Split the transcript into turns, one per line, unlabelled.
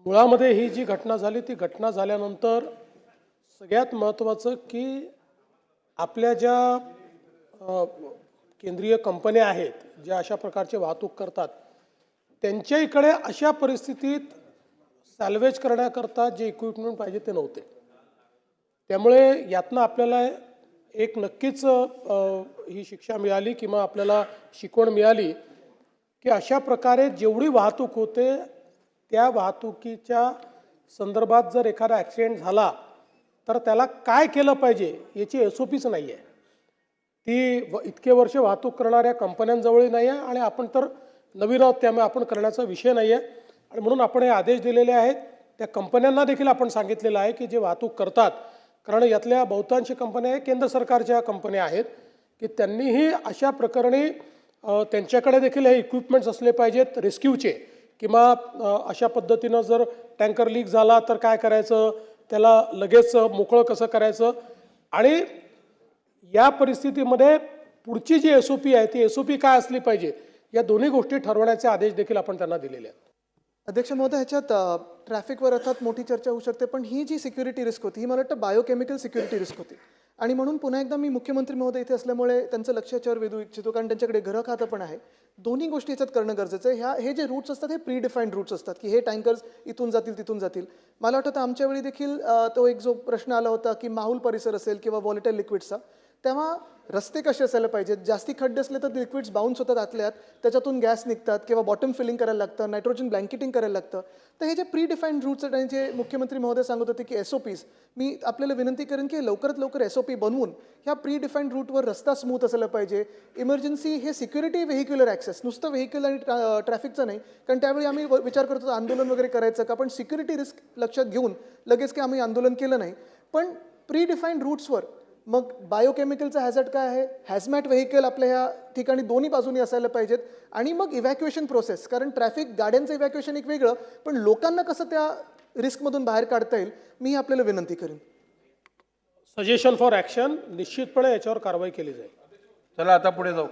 मुळामध्ये ही जी घटना झाली ती घटना झाल्यानंतर सगळ्यात महत्त्वाचं की आपल्या ज्या केंद्रीय कंपन्या आहेत ज्या अशा प्रकारची वाहतूक करतात त्यांच्याकडे अशा परिस्थितीत सॅल्वेज करण्याकरता जे इक्विपमेंट पाहिजे ते नव्हते. त्यामुळे यातनं आपल्याला एक नक्कीच ही शिक्षा मिळाली किंवा आपल्याला शिकवण मिळाली की अशा प्रकारे जेवढी वाहतूक होते त्या वाहतुकीच्या संदर्भात जर एखादा ॲक्सिडेंट झाला तर त्याला काय केलं पाहिजे याची SOPच नाही आहे. ती इतके वर्ष वाहतूक करणाऱ्या कंपन्यांजवळही नाही आहे आणि आपण तर नवीन आहोत त्यामुळे आपण करण्याचा विषय नाही आहे. आणि म्हणून आपण हे आदेश दिलेले आहेत. त्या कंपन्यांना देखील आपण सांगितलेलं आहे की जे वाहतूक करतात, कारण यातल्या बहुतांश कंपन्या हे केंद्र सरकारच्या कंपन्या आहेत, की त्यांनीही अशा प्रकरणी त्यांच्याकडे देखील हे इक्विपमेंट्स असले पाहिजेत रेस्क्यूचे, किंवा अशा पद्धतीनं जर टँकर लीक झाला तर काय करायचं, त्याला लगेच मोकळं कसं करायचं, आणि या परिस्थितीमध्ये पुढची जी SOP आहे ती SOP काय असली पाहिजे या दोन्ही गोष्टी ठरवण्याचे आदेश देखील आपण त्यांना दिलेले आहेत.
अध्यक्ष महोदय, ह्याच्यात ट्रॅफिकवर अर्थात मोठी चर्चा होऊ शकते, पण ही जी सिक्युरिटी रिस्क होती ही मला वाटतं बायोकेमिकल सिक्युरिटी रिस्क होती. आणि म्हणून पुन्हा एकदा मी मुख्यमंत्री महोदय इथे असल्यामुळे त्यांचं लक्ष याच्यावर वेधू इच्छितो, कारण त्यांच्याकडे घरं खातं पण आहे. दोन्ही गोष्टी याच्यात करणं गरजेचं आहे. हे जे रूट्स असतात हे प्री डिफाईन्ड रूट्स असतात, की हे टँकर्स इथून जातील तिथून जातील. मला वाटतं आमच्या वेळी देखील तो एक जो प्रश्न आला होता की माहूल परिसर असेल किंवा व्हॉलेटाईल लिक्विड्सचा, तेव्हा रस्ते कसे असायला पाहिजेत, जास्ती खड्डे असले तर लिक्विड्स बाउन्स होतात आतल्यात, त्याच्यातून गॅस निघतात किंवा बॉटम फिलिंग करायला लागतं, नायट्रोजन ब्लँकेटिंग करायला लागतं. तर हे जे प्री डिफाईन्ड रूट्स आहेत आणि जे मुख्यमंत्री महोदय सांगत होते की SOPs, मी आपल्याला विनंती करेन की लवकरात लवकर SOP बनवून ह्या प्री डिफाईन्ड रूटवर रस्ता स्मूथ असायला पाहिजे. इमर्जन्सी हे सिक्युरिटी व्हेहिक्युलर ॲक्सेस, नुसतं व्हेहिक्युल आणि ट्रॅफिकचं नाही, कारण त्यावेळी आम्ही विचार करत होतो आंदोलन वगैरे करायचं का, पण सिक्युरिटी रिस्क लक्षात घेऊन लगेच की आम्ही आंदोलन केलं नाही. पण प्री डिफाईन्ड रूट्सवर मग बायोकेमिकलचा हॅझर्ड काय आहे, हॅझमॅट व्हेकल आपल्या ह्या ठिकाणी दोन्ही बाजूनी असायला पाहिजेत. आणि मग इव्हॅक्युएशन प्रोसेस, कारण ट्रॅफिक गाड्यांचं इव्हॅक्युएशन एक वेगळं, पण लोकांना कसं त्या रिस्कमधून बाहेर काढता येईल मी आपल्याला विनंती करेन.
सजेशन फॉर ॲक्शन, निश्चितपणे याच्यावर कारवाई केली जाईल.
चला आता पुढे जाऊ.